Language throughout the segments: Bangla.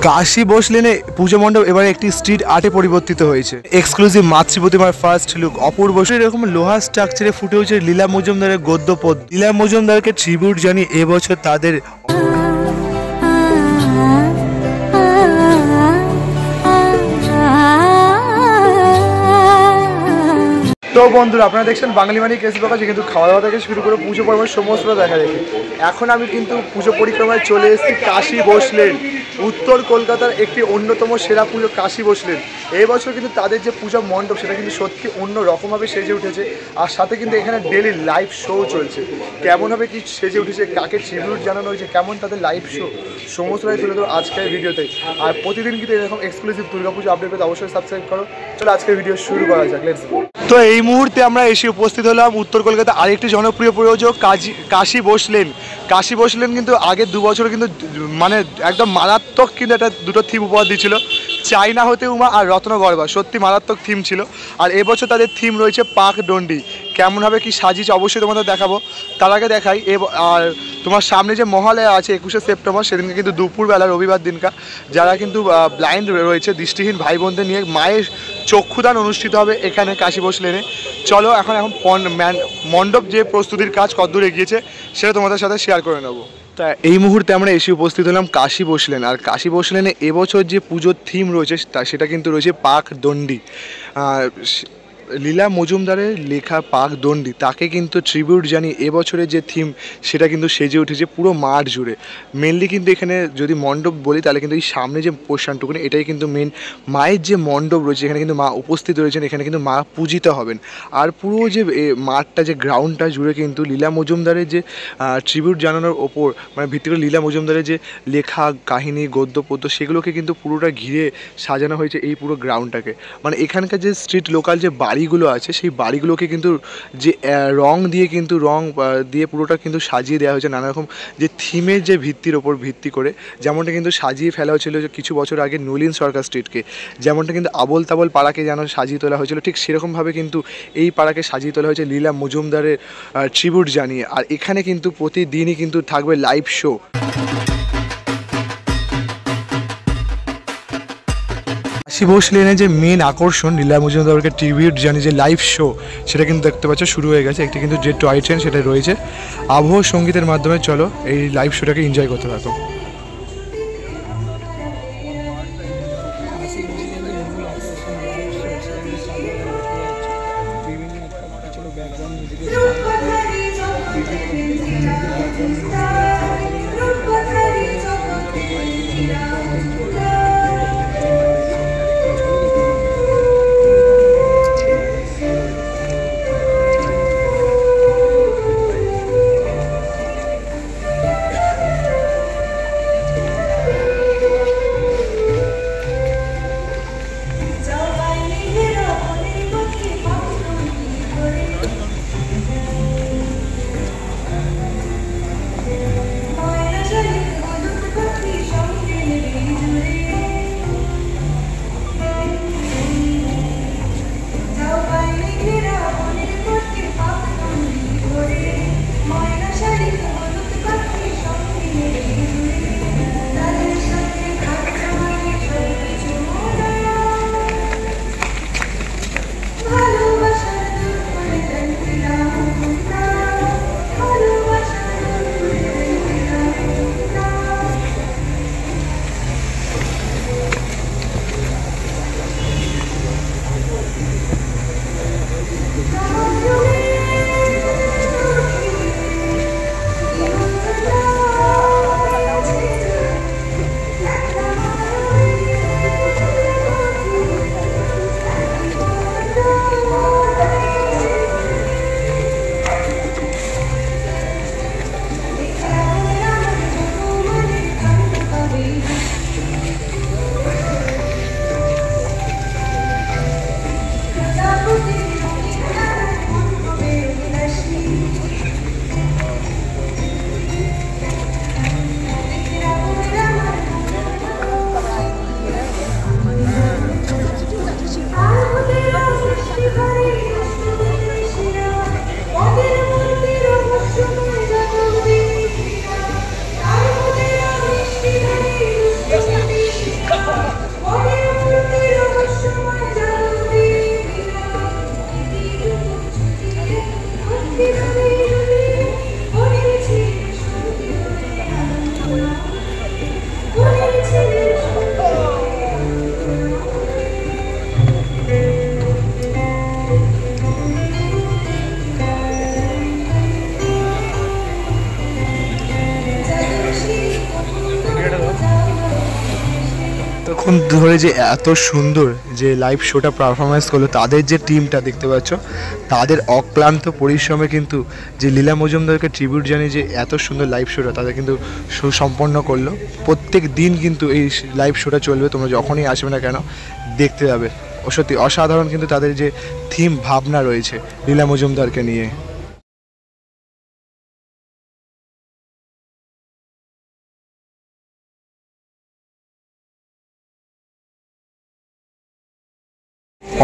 কাশী বসলেনে পুজো মণ্ডপ এবারে একটি স্ট্রিট আর্টে পরিবর্তিত হয়েছে। এক্সক্লুসিভ মাতৃ প্রতিমার ফার্স্ট লুক, অপূর্ব এরকম লোহার স্ট্রাকচারে ফুটে হয়েছে লীলা মজুমদারের গদ্যপদ। লীলা মজুমদারকে ট্রিবিউট জানিয়ে এবছর তাদের তো বন্ধুরা, আপনারা দেখছেন বাঙালি মানে কেসি বাবা, কিন্তু খাওয়া দাওয়া থেকে শুরু করে পুজো পরিক্রমার সমস্ত দেখা দেখি। এখন আমি কিন্তু পুজো পরিক্রমায় চলে এসেছি কাশী বসলেন, উত্তর কলকাতার একটি অন্যতম সেরা পুজো কাশী বসলেন। এই বছর কিন্তু তাদের যে পূজা মণ্ডপ সেটা কিন্তু সত্যি অন্য রকমভাবে সেজে উঠেছে, আর সাথে কিন্তু এখানে ডেলি লাইভ শো চলছে। কেমনভাবে কি সেজে উঠেছে, কাকে ট্রিবিউট জানানো হয়েছে, কেমন তাদের লাইভ শো, সমস্তটাই তুলে ধরো আজকের ভিডিওতে। আর প্রতিদিন কিন্তু এরকম এক্সক্লুসিভ দুর্গাপুজো আপডেট পেতে অবশ্যই সাবস্ক্রাইব করো। চলো আজকের ভিডিও শুরু করা যাক, লেটস গো। তো এই মুহূর্তে আমরা এসে উপস্থিত হলাম উত্তর কলকাতা আরেকটি জনপ্রিয় প্রযোজক কাশী বসলেন। কাশী বসলেন কিন্তু আগের 2 বছর কিন্তু মানে একদম মারাত্মক কিন্তু একটা দুটো থিম উপহার দিয়েছিল, চাইনা হতে উমা আর রত্নগর্ভা। সত্যি মারাত্মক থিম ছিল। আর এবছর তাদের থিম রয়েছে পাক দণ্ডি। কেমনভাবে কি সাজিয়েছে অবশ্যই তোমাদের দেখাবো। তার আগে দেখাই আর তোমার সামনে যে মহালয়া আছে 21শে সেপ্টেম্বর, সেদিনকে কিন্তু দুপুরবেলা রবিবার দিনকা যারা কিন্তু ব্লাইন্ড রয়েছে, দৃষ্টিহীন ভাই বোনদের নিয়ে মায়ের চক্ষুদান অনুষ্ঠিত হবে এখানে কাশী বসলেনে। চলো এখন মণ্ডপ যে প্রস্তুতির কাজ কতদূর এগিয়েছে সেটা তোমাদের সাথে শেয়ার করে নেবো। তা এই মুহূর্তে আমরা এসে উপস্থিত হলাম কাশী বসলেন। আর কাশী বসলেনে এবছর যে পুজোর থিম রয়েছে সেটা কিন্তু রয়েছে পাক দণ্ডি। লীলা মজুমদারের লেখা পাক দণ্ডি, তাকে কিন্তু ট্রিবিউট জানিয়ে এবছরের যে থিম সেটা কিন্তু সেজে উঠেছে পুরো মাঠ জুড়ে। মেনলি কিন্তু এখানে যদি মণ্ডপ বলি তাহলে কিন্তু এই সামনে যে পোর্শনটুকুনি এটাই কিন্তু মেন মায়ের যে মণ্ডপ রয়েছে, এখানে কিন্তু মা উপস্থিত রয়েছেন, এখানে কিন্তু মা পূজিত হবেন। আর পুরো যে মাঠটা যে গ্রাউন্ডটা জুড়ে কিন্তু লীলা মজুমদারের যে ট্রিবিউট জানানোর ওপর মানে ভিত্তি করে লীলা মজুমদারের যে লেখা কাহিনী গদ্য পদ্য সেগুলোকে কিন্তু পুরোটা ঘিরে সাজানো হয়েছে এই পুরো গ্রাউন্ডটাকে। মানে এখানকার যে স্ট্রিট লোকাল যে বাড়িগুলো আছে সেই বাড়িগুলোকে কিন্তু যে রং দিয়ে পুরোটা কিন্তু সাজিয়ে দেওয়া হয়েছে নানা রকম যে থিমের যে ভিত্তির ওপর ভিত্তি করে। যেমনটা কিন্তু সাজিয়ে ফেলা হয়েছিল যে কিছু বছর আগে নলিন সরকার স্ট্রিটকে, যেমনটা কিন্তু আবোল তাবোল পাড়াকে যেন সাজিয়ে তোলা হয়েছিল, ঠিক সেরকমভাবে কিন্তু এই পাড়াকে সাজিয়ে তোলা হয়েছে লীলা মজুমদারের ট্রিবিউট জানিয়ে। আর এখানে কিন্তু প্রতিদিনই কিন্তু থাকবে লাইভ শো। কাশী বসলেনে যে মেন আকর্ষণ লীলা মজুমদারকে ট্রিবিউট জানিয়ে যে লাইভ শো সেটা কিন্তু দেখতে পাচ্ছ শুরু হয়ে গেছে। একটি কিন্তু যে টয় ট্রেন সেটা রয়েছে, আবহ সঙ্গীতের মাধ্যমে চলো এই লাইভ শোটাকে এনজয় করতে থাকো। এতক্ষণ ধরে যে এত সুন্দর যে লাইভ শোটা পারফরমেন্স করলো, তাদের যে টিমটা দেখতে পাচ্ছ, তাদের অক্লান্ত পরিশ্রমে কিন্তু যে লীলা মজুমদারকে ট্রিবিউট জানিয়ে যে এত সুন্দর লাইভ শোটা তাদের কিন্তু সুসম্পন্ন করলো। প্রত্যেক দিন কিন্তু এই লাইভ শোটা চলবে, তোমরা যখনই আসবে না কেন দেখতে যাবে। সত্যি অসাধারণ কিন্তু তাদের যে থিম ভাবনা রয়েছে লীলা মজুমদারকে নিয়ে।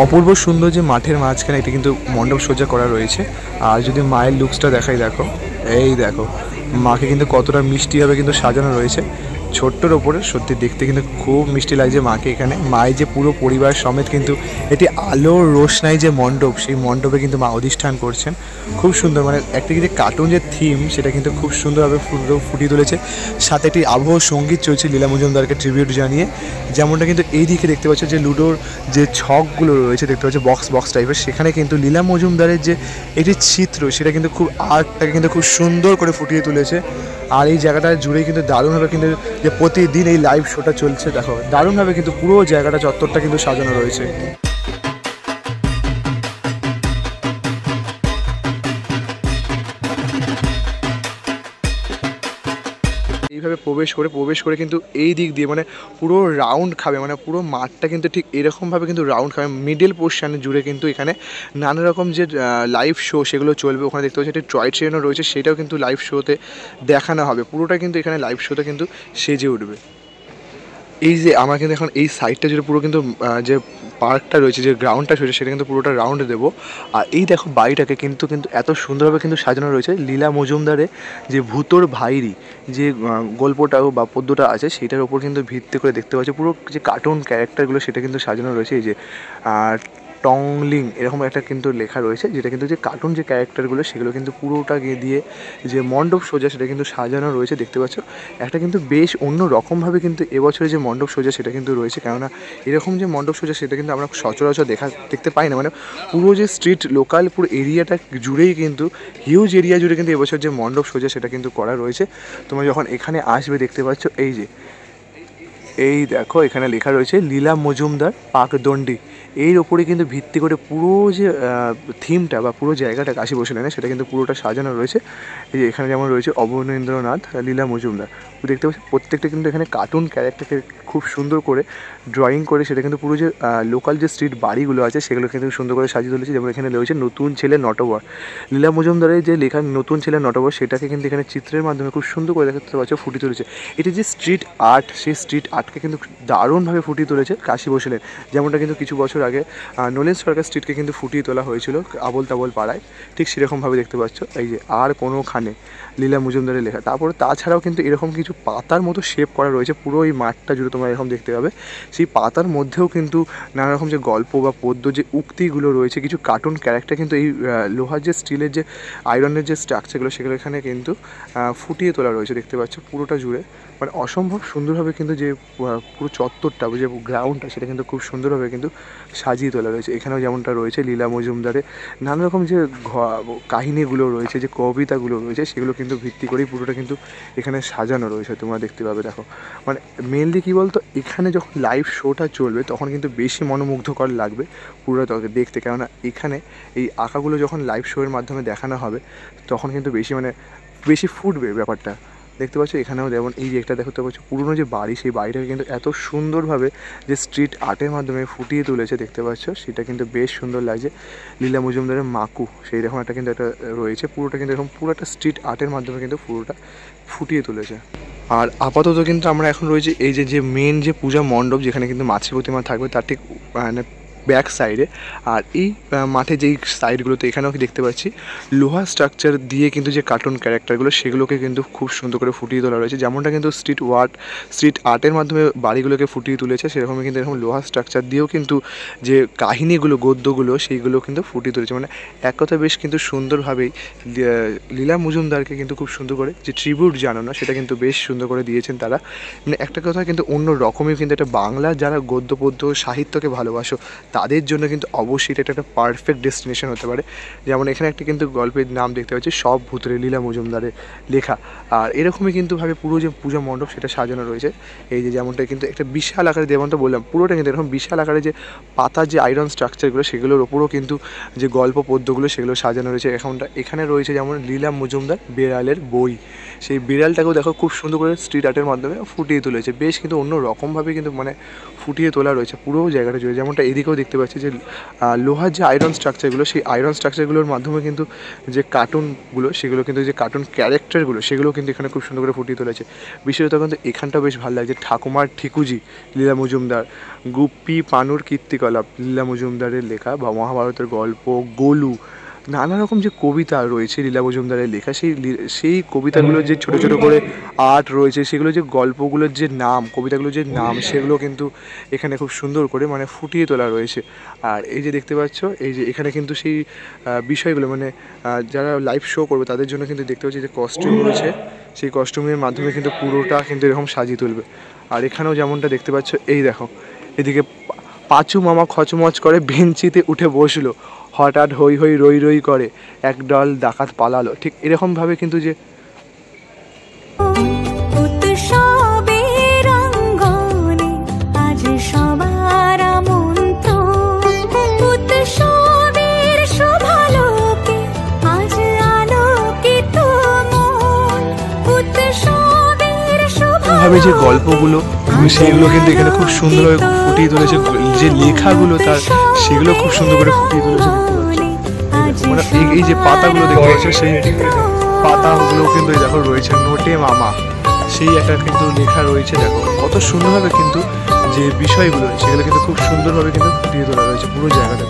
অপূর্ব সুন্দর যে মাঠের মাঝখানে এটি কিন্তু মণ্ডপ সজ্জা করা রয়েছে। আর যদি মায়ের লুকসটা দেখাই, দেখো, এই দেখো মাকে কিন্তু কতটা মিষ্টিভাবে কিন্তু সাজানো রয়েছে ছোট্টর ওপরে। সত্যি দেখতে কিন্তু খুব মিষ্টি লাগছে মাকে এখানে। মায়ের যে পুরো পরিবার সমেত কিন্তু এটি আলোর রোশনাই যে মণ্ডপ, সেই মণ্ডপে কিন্তু মা অধিষ্ঠান করছেন। খুব সুন্দর, মানে একটা যে কার্টুন যে থিম সেটা কিন্তু খুব সুন্দরভাবে ফুটিয়ে তুলেছে। সাথে একটি আবহ সঙ্গীত চলছে লীলা মজুমদারকে ট্রিবিউট জানিয়ে। যেমনটা কিন্তু এই দিকে দেখতে পাচ্ছ যে লুডোর যে ছকগুলো রয়েছে দেখতে পাচ্ছ বক্স বক্স টাইপের, সেখানে কিন্তু লীলা মজুমদারের যে একটি চিত্র সেটা কিন্তু খুব আর্টটাকে কিন্তু খুব সুন্দর করে ফুটিয়ে তুলেছে। আর এই জায়গাটা জুড়েই কিন্তু দারুণভাবে কিন্তু যে প্রতিদিন এই লাইভ শোটা চলছে, দেখো দারুণভাবে কিন্তু পুরো জায়গাটা চত্বরটা কিন্তু সাজানো রয়েছে। এইভাবে প্রবেশ করে কিন্তু এই দিক দিয়ে মানে পুরো রাউন্ড খাবে, মানে পুরো মাঠটা কিন্তু ঠিক এরকমভাবে কিন্তু রাউন্ড খাবে। মিডল পোর্শন জুড়ে কিন্তু এখানে নানা রকম যে লাইভ শো সেগুলো চলবে। ওখানে দেখতে পাচ্ছি একটি টয় ট্রেনও রয়েছে, সেটাও কিন্তু লাইভ শোতে দেখানো হবে। পুরোটা কিন্তু এখানে লাইভ শোতে কিন্তু সেজে উঠবে। এই যে আমরা কিন্তু এখন এই সাইডটা জুড়ে পুরো কিন্তু যে পার্কটা রয়েছে, যে গ্রাউন্ডটা রয়েছে, সেটা কিন্তু পুরোটা রাউন্ডে দেবো। আর এই দেখো বাড়িটাকে কিন্তু এত সুন্দরভাবে কিন্তু সাজানো রয়েছে। লীলা মজুমদারের যে ভূতোর ভাইরি যে গল্পটা বা পদ্যটা আছে সেটার ওপর কিন্তু ভিত্তি করে দেখতে পাচ্ছি পুরো যে কার্টুন ক্যারেক্টারগুলো সেটা কিন্তু সাজানো রয়েছে। এই যে টংলিং এরকম একটা কিন্তু লেখা রয়েছে, যেটা কিন্তু যে কার্টুন যে ক্যারেক্টারগুলো সেগুলো কিন্তু পুরোটা গিয়ে দিয়ে যে মণ্ডপ সোজা সেটা কিন্তু সাজানো রয়েছে দেখতে পাচ্ছ। একটা কিন্তু বেশ অন্য রকমভাবে কিন্তু এবছরে যে মণ্ডপ সোজা সেটা কিন্তু রয়েছে, কেননা এরকম যে মণ্ডপ সোজা সেটা কিন্তু আমরা সচরাচর দেখতে পাই না। মানে পুরো যে স্ট্রিট লোকাল পুরো এরিয়াটা জুড়েই কিন্তু হিউজ এরিয়া জুড়ে কিন্তু এবছর যে মণ্ডপ সোজা সেটা কিন্তু করা রয়েছে। তোমরা যখন এখানে আসবে দেখতে পাচ্ছ এই দেখো এখানে লেখা রয়েছে লীলা মজুমদার পাকদণ্ডী। এর ওপরে কিন্তু ভিত্তি করে পুরো যে থিমটা বা পুরো জায়গাটা কাশী বসে লেনে সেটা কিন্তু পুরোটা সাজানো রয়েছে। এই যে এখানে যেমন রয়েছে অবনীন্দ্রনাথ লীলা মজুমদার, দেখতে পাচ্ছি প্রত্যেকটা কিন্তু এখানে কার্টুন ক্যারেক্টারকে খুব সুন্দর করে ড্রয়িং করে সেটা কিন্তু পুরো যে লোকাল যে স্ট্রিট বাড়িগুলো আছে সেগুলো কিন্তু সুন্দর করে সাজিয়ে তুলেছে। যেমন এখানে রয়েছে নতুন ছেলে নটবর, লীলা মজুমদারের যে লেখা নতুন ছেলে নটবর সেটাকে কিন্তু এখানে চিত্রের মাধ্যমে খুব সুন্দর করে দেখতে পাচ্ছ ফুটিয়ে তুলেছে। এটি যে স্ট্রিট আর্ট, সেই স্ট্রিট আর্টকে কিন্তু দারুণভাবে ফুটিয়ে তুলেছে কাশী বসলেন। যেমনটা কিন্তু কিছু বছর আগে নলেন সরকার স্ট্রিটকে কিন্তু ফুটিয়ে তোলা হয়েছিল আবল তাবল পাড়ায়, ঠিক সেরকমভাবে দেখতে পাচ্ছ। এই যে আর কোনোখানে লীলা মজুমদারের লেখা। তারপরে তাছাড়াও কিন্তু এরকম কিছু পাতার মতো শেপ করা রয়েছে পুরো এই মাঠটা জুড়ে, তোমরা এরকম দেখতে পাবে। সেই পাতার মধ্যেও কিন্তু নানা রকম যে গল্প বা পদ্য যে উক্তিগুলো রয়েছে, কিছু কার্টুন ক্যারেক্টার কিন্তু এই লোহার যে স্টিলের যে আয়রনের যে স্ট্রাকচারগুলো সেগুলো এখানে কিন্তু ফুটিয়ে তোলা রয়েছে দেখতে পাচ্ছ পুরোটা জুড়ে। মানে অসম্ভব সুন্দরভাবে কিন্তু যে পুরো চত্বরটা যে গ্রাউন্ডটা সেটা কিন্তু খুব সুন্দরভাবে কিন্তু সাজিয়ে তোলা রয়েছে। এখানেও যেমনটা রয়েছে লীলা মজুমদারের নানা রকম যে কাহিনিগুলো রয়েছে, যে কবিতাগুলো রয়েছে সেগুলো কিন্তু ভিত্তি করেই পুরোটা কিন্তু এখানে সাজানো রয়েছে, তোমরা দেখতে পাবে। দেখো মানে মেনলি কী বলতো, এখানে যখন লাইভ শোটা চলবে তখন কিন্তু বেশি মনোমুগ্ধকর লাগবে পুরোটা দেখতে, কেননা এখানে এই আঁকাগুলো যখন লাইভ শোয়ের মাধ্যমে দেখানো হবে তখন কিন্তু বেশি ফুটবে ব্যাপারটা। দেখতে পাচ্ছ এখানেও যেমন এই যে একটা দেখতে পাচ্ছ পুরনো যে বাড়ি, সেই বাড়িটাকে কিন্তু এত সুন্দরভাবে যে স্ট্রিট আর্টের মাধ্যমে ফুটিয়ে তুলেছে দেখতে পাচ্ছ, সেটা কিন্তু বেশ সুন্দর লাগছে। লীলা মজুমদারের মাকু সেই রকম একটা কিন্তু একটা রয়েছে, পুরোটা কিন্তু এরকম পুরো একটা স্ট্রিট আর্টের মাধ্যমে কিন্তু পুরোটা ফুটিয়ে তুলেছে। আর আপাতত কিন্তু আমরা এখন রয়েছে এই যে মেন যে পূজা মণ্ডপ, যেখানে কিন্তু মাছের প্রতিমা থাকবে তার ঠিক মানে ব্যাক সাইডে। আর এই মাঠে যেই সাইডগুলোতে এখানেও দেখতে পাচ্ছি লোহা স্ট্রাকচার দিয়ে কিন্তু যে কার্টুন ক্যারেক্টারগুলো সেগুলোকে কিন্তু খুব সুন্দর করে ফুটিয়ে তোলা রয়েছে। যেমনটা কিন্তু স্ট্রিট আর্টের মাধ্যমে বাড়িগুলোকে ফুটিয়ে তুলেছে, সেরকমই কিন্তু এরকম লোহা স্ট্রাকচার দিয়েও কিন্তু যে কাহিনিগুলো গদ্যগুলো সেইগুলো কিন্তু ফুটিয়ে তুলেছে। মানে এক কথা বেশ কিন্তু সুন্দরভাবেই লীলা মজুমদারকে কিন্তু খুব সুন্দর করে যে ট্রিবিউট জানানো সেটা কিন্তু বেশ সুন্দর করে দিয়েছেন তারা। মানে একটা কথা কিন্তু অন্য রকমই কিন্তু একটা বাংলা যারা গদ্য পদ্য সাহিত্যকে ভালোবাসো তাদের জন্য কিন্তু অবশ্যই এটা একটা পারফেক্ট ডেস্টিনেশন হতে পারে। যেমন এখানে একটা কিন্তু গল্পের নাম দেখতে পাচ্ছি, সব ভূতরে, লীলা মজুমদারের লেখা। আর এরকমই কিন্তু ভাবে পুরো যে পূজা মণ্ডপ সেটা সাজানো রয়েছে। এই যে যেমনটা কিন্তু একটা বিশাল আকারে, যেমনটা বললাম পুরোটা কিন্তু এরকম বিশাল আকারে যে পাতার যে আয়রন স্ট্রাকচারগুলো সেগুলোর ওপরও কিন্তু যে গল্প পদ্যগুলো সেগুলো সাজানো রয়েছে। এখানে রয়েছে যেমন লীলা মজুমদার বিড়ালের বই, সেই বিড়ালটাকেও দেখো খুব সুন্দর করে স্ট্রিট আর্টের মাধ্যমে ফুটিয়ে তুলেছে, বেশ কিন্তু অন্য রকমভাবে কিন্তু মানে ফুটিয়ে তোলা রয়েছে পুরো জায়গাটা জুড়ে। যেমনটা এদিকেও দেখতে পাচ্ছি যে লোহার যে আয়রন স্ট্রাকচারগুলো, সেই আয়রন স্ট্রাকচারগুলোর মাধ্যমে কিন্তু যে কার্টুনগুলো সেগুলো কিন্তু যে কার্টুন ক্যারেক্টারগুলো সেগুলো কিন্তু এখানে খুব সুন্দর করে ফুটিয়ে তুলেছে। বিশেষত কিন্তু এখানটাও বেশ ভালো লাগছে, ঠাকুমার ঠিকুজি লীলা মজুমদার, গুপ্পি পানুর কীর্তিকলাপ লীলা মজুমদারের লেখা, বা মহাভারতের গল্প, গোলু, নানা রকম যে কবিতা রয়েছে লীলা মজুমদারের লেখা, সেই কবিতাগুলোর যে ছোটো ছোটো করে আর্ট রয়েছে, সেগুলো যে গল্পগুলোর যে নাম, কবিতাগুলোর যে নাম, সেগুলো কিন্তু এখানে খুব সুন্দর করে মানে ফুটিয়ে তোলা রয়েছে। আর এই যে দেখতে পাচ্ছ, এই যে এখানে কিন্তু সেই বিষয়গুলো মানে যারা লাইভ শো করবে তাদের জন্য কিন্তু দেখতে পাচ্ছি যে কস্টিউম রয়েছে, সেই কস্টিউমের মাধ্যমে কিন্তু পুরোটা কিন্তু এরকম সাজিয়ে তুলবে। আর এখানেও যেমনটা দেখতে পাচ্ছ, এই দেখো এদিকে পাঁচু মামা খচমচ করে বেঞ্চিতে উঠে বসলো, হঠাৎ হই হই রই রই করে একদল ডাকাত পালালো, ঠিক এরকমভাবে কিন্তু যে ভাবে যে গল্পগুলো সেগুলো কিন্তু এখানে খুব সুন্দরভাবে ফুটিয়ে তুলেছে, যে লেখাগুলো তার সেগুলো খুব সুন্দর করে ফুটিয়ে তুলেছে। মানে এই যে পাতাগুলো দেখতে পাচ্ছ, সেই পাতাগুলো কিন্তু দেখো রয়েছে নোটে মামা, সেই একটা কিন্তু লেখা রয়েছে। দেখো কত সুন্দরভাবে কিন্তু যে বিষয়গুলো সেগুলো কিন্তু খুব সুন্দরভাবে কিন্তু ফুটিয়ে তোলা রয়েছে পুরো জায়গাটা।